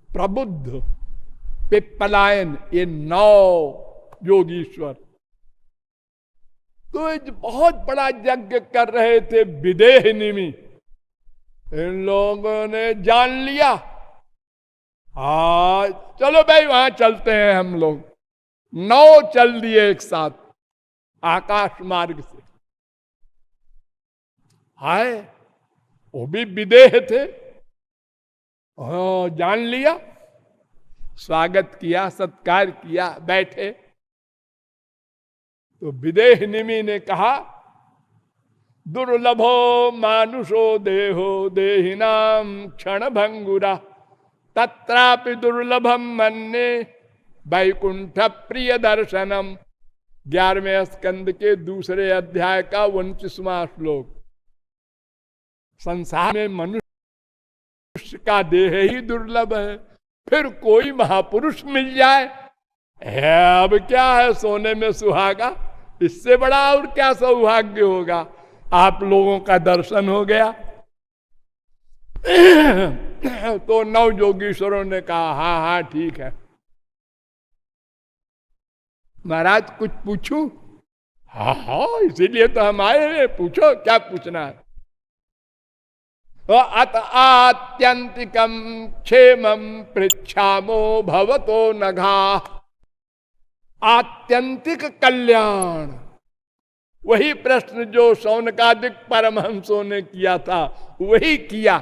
प्रबुद्ध, पिप्पलायन, ये 9 योगीश्वर। तो बहुत बड़ा यज्ञ कर रहे थे विदेह निमि। इन लोगों ने जान लिया, चलो भाई वहां चलते हैं हम लोग। 9 चल दिए एक साथ आकाश मार्ग से। हाय, वो भी विदेह थे। जान लिया, स्वागत किया, सत्कार किया, बैठे। तो विदेह निमि ने कहा, दुर्लभो मानुषो देहो देहिनाम क्षण भंगुरा तत्रापि दुर्लभम मन्ये वैकुंठ प्रिय दर्शनम 11वें स्कंद के दूसरे अध्याय का 29वां श्लोक। संसार में मनुष्य का देह ही दुर्लभ है, फिर कोई महापुरुष मिल जाए, अब क्या है सोने में सुहागा, इससे बड़ा और क्या सौभाग्य होगा। आप लोगों का दर्शन हो गया। तो 9 योगीश्वरों ने कहा हाँ हाँ ठीक है। महाराज कुछ पूछूं? हाँ हाँ, इसीलिए तो हम आए हैं, पूछो क्या पूछना है। अत आत्यंतिकम क्षेमम पृच्छामो भवतो नघा। आत्यंतिक कल्याण, वही प्रश्न जो शौनकादिक परमहंसों ने किया था, वही किया।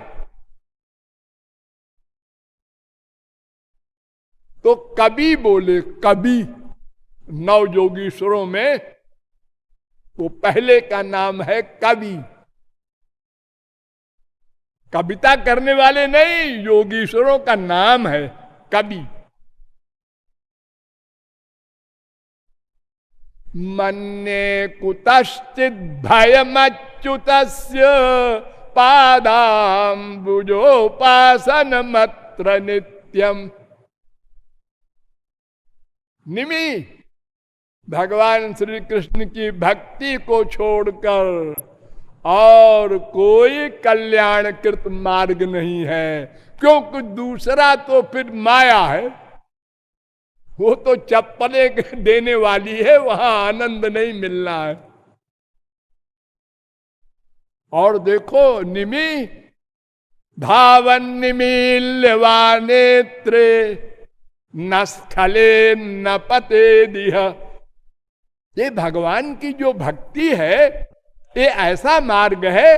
तो कवि बोले, कवि 9 योगीश्वरों में वो पहले का नाम है कवि। कविता करने वाले नहीं, योगीश्वरों का नाम है कवि। मन्ये कुतश्चित् भयमच्युतस्य पादाम्बुजोपासनमत्र नित्यम। निमि भगवान श्री कृष्ण की भक्ति को छोड़कर और कोई कल्याणकृत मार्ग नहीं है, क्योंकि दूसरा तो फिर माया है, वो तो चप्पले देने वाली है, वहां आनंद नहीं मिलना है। और देखो निमि धावन निमील्यवा नेत्रे न स्खले न पते दिह। ये भगवान की जो भक्ति है, ये ऐसा मार्ग है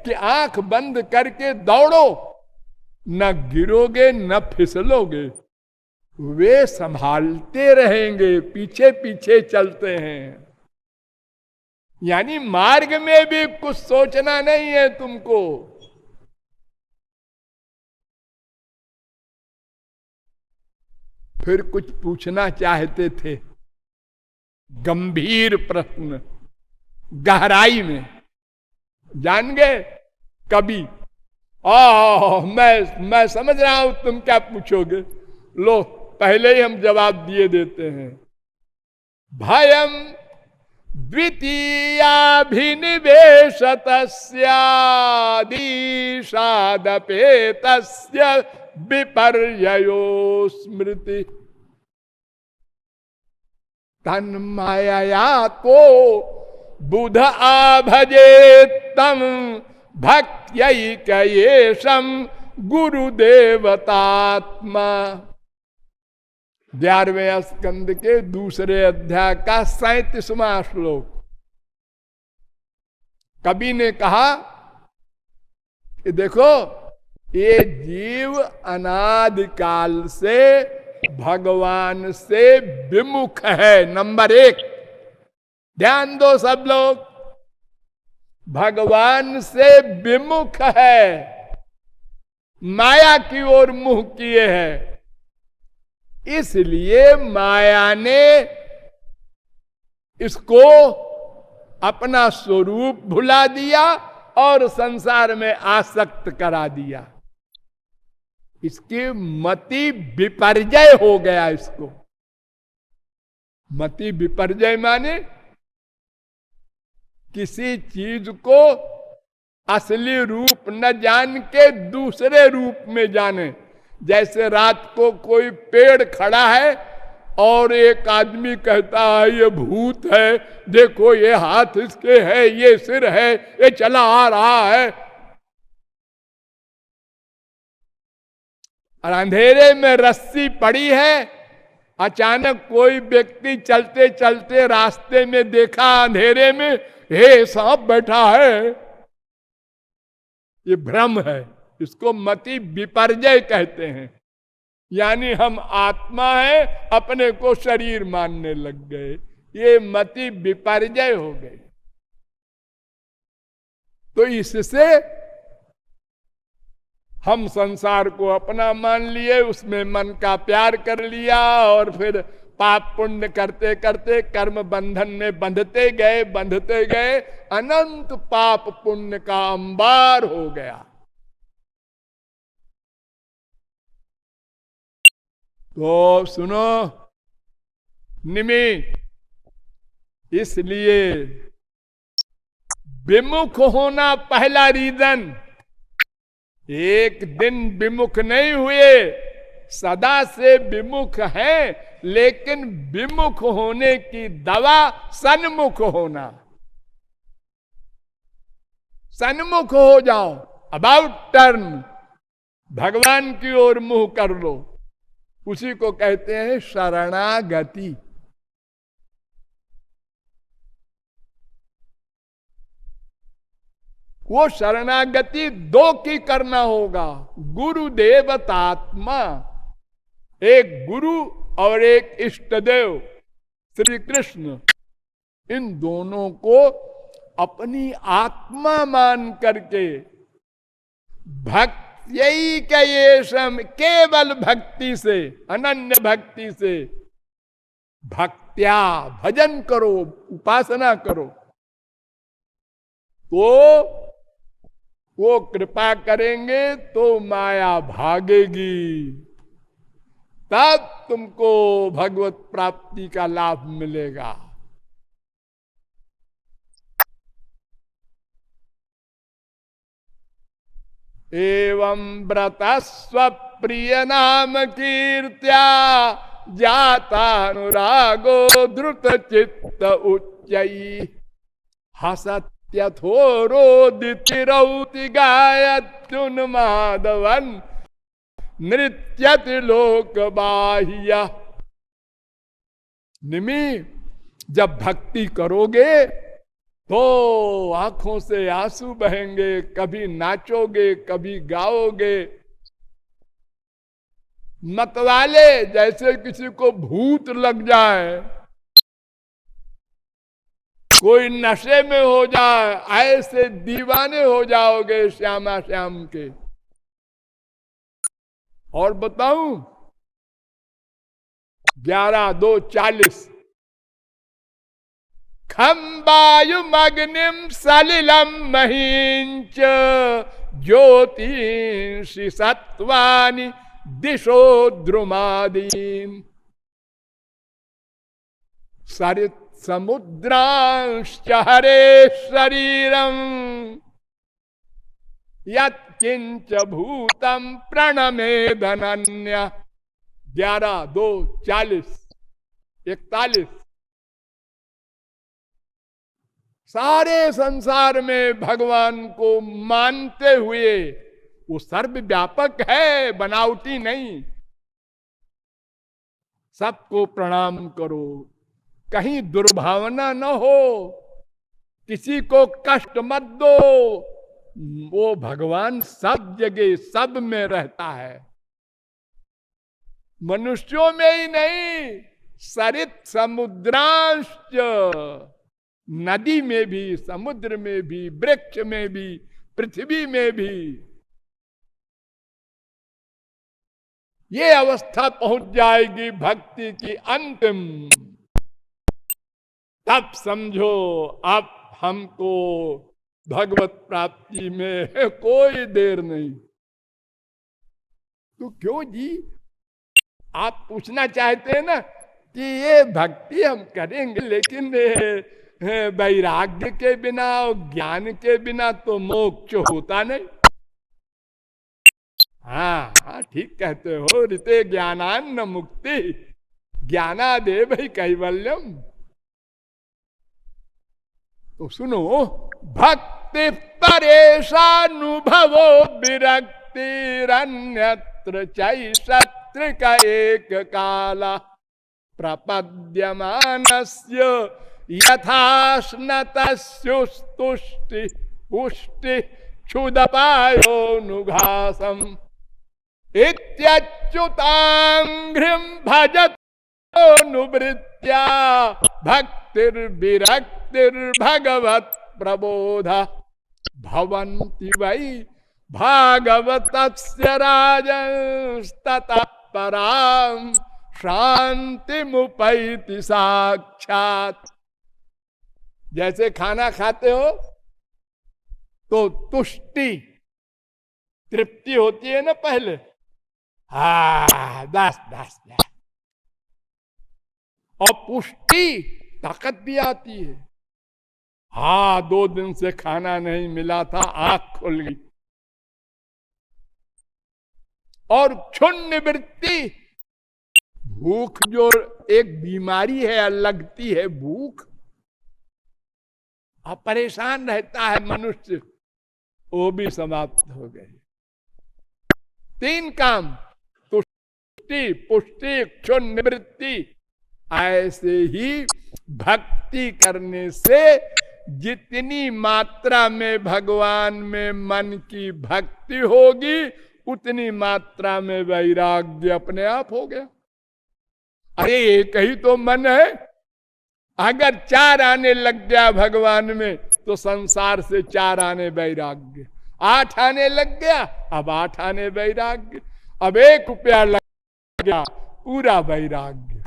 कि आंख बंद करके दौड़ो, न गिरोगे न फिसलोगे, वे संभालते रहेंगे, पीछे पीछे चलते हैं। यानी मार्ग में भी कुछ सोचना नहीं है तुमको। फिर कुछ पूछना चाहते थे, गंभीर प्रश्न, गहराई में, जान गए कभी। मैं समझ रहा हूं तुम क्या पूछोगे, लो पहले ही हम जवाब दिए देते हैं। भयम द्वितीयाभिनिवेशतस्यादिशादपेतस्य विपर्ययो स्मृति। तन्माया तो बुध आभजेत्तम भक्त्यैकयेशम गुरुदेवतात्मा। 11वें स्कंद के दूसरे अध्याय का 37वां श्लोक। कवि ने कहा कि देखो, ये जीव अनादिकाल से भगवान से विमुख है। नंबर 1, ध्यान दो सब लोग, भगवान से विमुख है, माया की ओर मुंह किए है। इसलिए माया ने इसको अपना स्वरूप भुला दिया और संसार में आसक्त करा दिया। इसकी मति विपर्जय हो गया। इसको मति विपर्जय माने किसी चीज को असली रूप न जान के दूसरे रूप में जाने। जैसे रात को कोई पेड़ खड़ा है और एक आदमी कहता है ये भूत है, देखो ये हाथ इसके है, ये सिर है, ये चला आ रहा है। और अंधेरे में रस्सी पड़ी है, अचानक कोई व्यक्ति चलते चलते रास्ते में देखा अंधेरे में, हे सांप बैठा है, ये भ्रम है। इसको मति विपर्जय कहते हैं। यानी हम आत्मा है, अपने को शरीर मानने लग गए, ये मति विपर्जय हो गई। तो इससे हम संसार को अपना मान लिए, उसमें मन का प्यार कर लिया और फिर पाप पुण्य करते करते कर्म बंधन में बंधते गए, अनंत पाप पुण्य का अंबार हो गया। तो सुनो निमि, इसलिए विमुख होना पहला रीजन। एक दिन विमुख नहीं हुए, सदा से विमुख हैं, लेकिन विमुख होने की दवा सन्मुख होना। सन्मुख हो जाओ, अबाउट टर्न, भगवान की ओर मुंह कर लो। उसी को कहते हैं शरणागति। वो शरणागति दो की करना होगा, गुरुदेवतात्मा, एक गुरु और एक इष्टदेव श्री कृष्ण। इन दोनों को अपनी आत्मा मान करके यही का ये सम केवल भक्ति से, अनन्य भक्ति से भक्त्या भजन करो, उपासना करो, तो वो कृपा करेंगे तो माया भागेगी, तब तुमको भगवत प्राप्ति का लाभ मिलेगा। एवं व्रत स्वप्रिय नाम कीर्त्या जातानुरागो द्रुत चित्त उच्चई हसत्यथोरोदितिरौति गायत्युन्मादवन नृत्यति लोक बाह्य। निमि, जब भक्ति करोगे तो आंखों से आंसू बहेंगे, कभी नाचोगे, कभी गाओगे। मतवाले जैसे किसी को भूत लग जाए, कोई नशे में हो जाए, ऐसे दीवाने हो जाओगे श्यामा श्याम के। और बताऊं, 11:2:40 खम्बायुमग्निम सलिलम महींच ज्योतिषि सत्वानि दिशो द्रुमादीन सरित समुद्रांश्च हरे शरीरम यत्किंच भूतम प्रणमे धनन्य। 11:2:40-41 सारे संसार में भगवान को मानते हुए, वो सर्वव्यापक है, बनावटी नहीं, सबको प्रणाम करो, कहीं दुर्भावना न हो, किसी को कष्ट मत दो। वो भगवान सब जगह सब में रहता है, मनुष्यों में ही नहीं, सरित समुद्रांश्च, नदी में भी, समुद्र में भी, वृक्ष में भी, पृथ्वी में भी। ये अवस्था पहुंच जाएगी भक्ति की अंतिम, तब समझो अब हमको भगवत प्राप्ति में कोई देर नहीं। तो क्यों जी, आप पूछना चाहते हैं ना कि ये भक्ति हम करेंगे, लेकिन वैराग्य के बिना और ज्ञान के बिना तो मोक्ष होता नहीं। हाँ हाँ, ठीक कहते हो, ऋते ज्ञानान्न मुक्ति ज्ञानादेव ही कैवल्यम। तो सुनो, भक्ति परेशानुभवो विरक्तिरन्यत्र चैषत्र का एक काला प्रपद्यमानस्य यथा स्नतस्युस्तुष्टि पुष्टि क्षुदपायोनुघासम इत्यच्युतांघ्रिं भजतोऽनुवृत्त्या भक्तिर्विरक्तिर्भगवत् प्रबोध भवन्ति वै भागवतस्य राजस्ततः परां शांति मुपैति साक्षात। जैसे खाना खाते हो तो तुष्टि, तृप्ति होती है ना पहले, बस बस बस, और पुष्टि, ताकत भी आती है। 2 दिन से खाना नहीं मिला था, आंख खुल गई। और क्षुण निवृत्ति, भूख जो एक बीमारी है, लगती है भूख, और परेशान रहता है मनुष्य, वो भी समाप्त हो गए। 3 काम, तुष्टि, पुष्टि, क्षुण निवृत्ति। ऐसे ही भक्ति करने से जितनी मात्रा में भगवान में मन की भक्ति होगी, उतनी मात्रा में वैराग्य अपने आप हो गया। अरे एक ही तो मन है, अगर 4 आने लग गया भगवान में तो संसार से 4 आने वैराग्य, 8 आने लग गया, अब 8 आने वैराग्य, अब 1 रुपया लग गया, पूरा वैराग्य।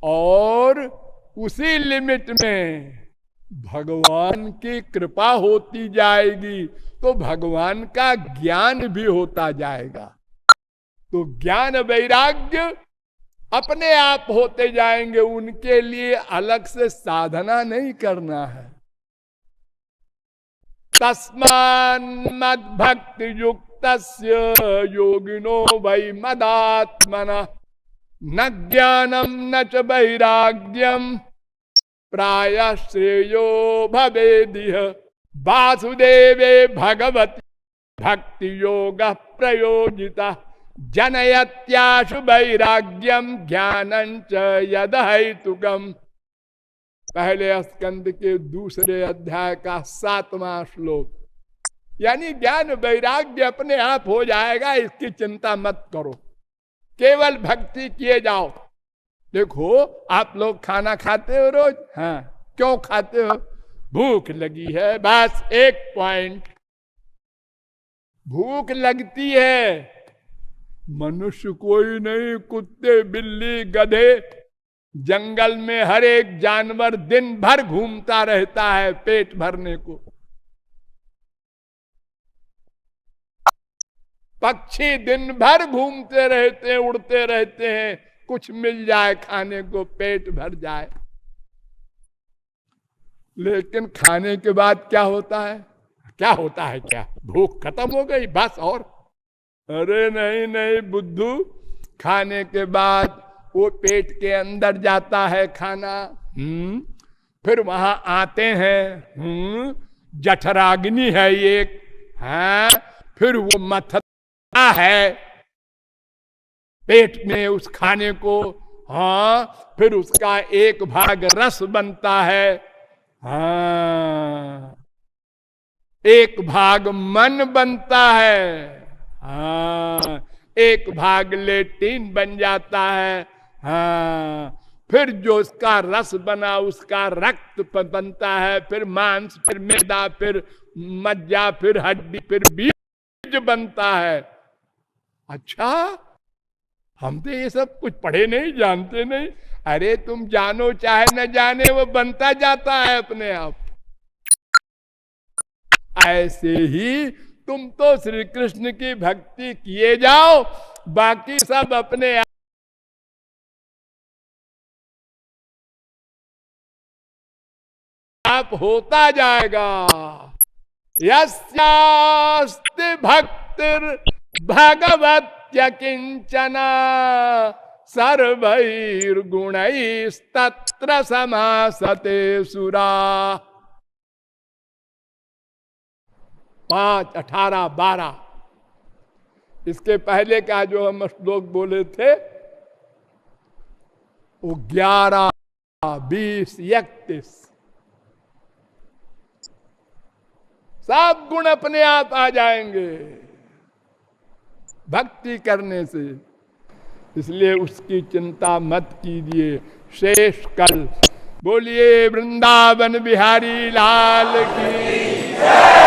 और उसी लिमिट में भगवान की कृपा होती जाएगी तो भगवान का ज्ञान भी होता जाएगा। तो ज्ञान वैराग्य अपने आप होते जाएंगे, उनके लिए अलग से साधना नहीं करना है। तस्मान् मद्भक्ति युक्तस्य योगिनो वै मदात्मनः न ज्ञानम न च वैराग्यम प्रायः श्रेयो भवेदिह वासुदेवे भगवति भक्ति योग प्रयोजिता जनयत्याशु वैराग्यम ज्ञानं च यदहेतुकम्। पहले स्कंद के दूसरे अध्याय का 7वां श्लोक। यानी ज्ञान वैराग्य अपने आप हो जाएगा, इसकी चिंता मत करो, केवल भक्ति किए जाओ। देखो आप लोग खाना खाते हो रोज, हाँ, क्यों खाते हो? भूख लगी है, बस 1 पॉइंट, भूख लगती है। मनुष्य कोई नहीं, कुत्ते, बिल्ली, गधे, जंगल में हर एक जानवर दिन भर घूमता रहता है पेट भरने को। पक्षी दिन भर घूमते रहते हैं, उड़ते रहते हैं, कुछ मिल जाए खाने को, पेट भर जाए। लेकिन खाने के बाद क्या होता है? क्या होता है? क्या भूख खत्म हो गई बस? और अरे नहीं नहीं बुद्धू, खाने के बाद वो पेट के अंदर जाता है खाना, फिर वहां आते हैं, जठराग्नि है एक, हाँ, फिर वो मथता है पेट में उस खाने को, हाँ, फिर उसका एक भाग रस बनता है, हाँ, एक भाग मन बनता है, हाँ, एक भाग लेटिन बन जाता है, हाँ, फिर जो उसका रस बना उसका रक्त बनता है, फिर मांस, फिर मैदा, फिर मज्जा, फिर हड्डी, फिर बीज बनता है। अच्छा, हम तो ये सब कुछ पढ़े नहीं, जानते नहीं। अरे तुम जानो चाहे न जाने, वो बनता जाता है अपने आप। ऐसे ही तुम तो श्री कृष्ण की भक्ति किए जाओ, बाकी सब अपने आप होता जाएगा। यस्यास्ति भक्तिर् भगवत्य किंचना सर्वैर्गुणैस्तत्र समासते सुरा। 5, 18, 12 इसके पहले का जो हम श्लोक बोले थे वो 11, 20, 31 सब गुण अपने आप आ जाएंगे भक्ति करने से। इसलिए उसकी चिंता मत कीजिए। शेष कल बोलिए वृंदावन बिहारी लाल की।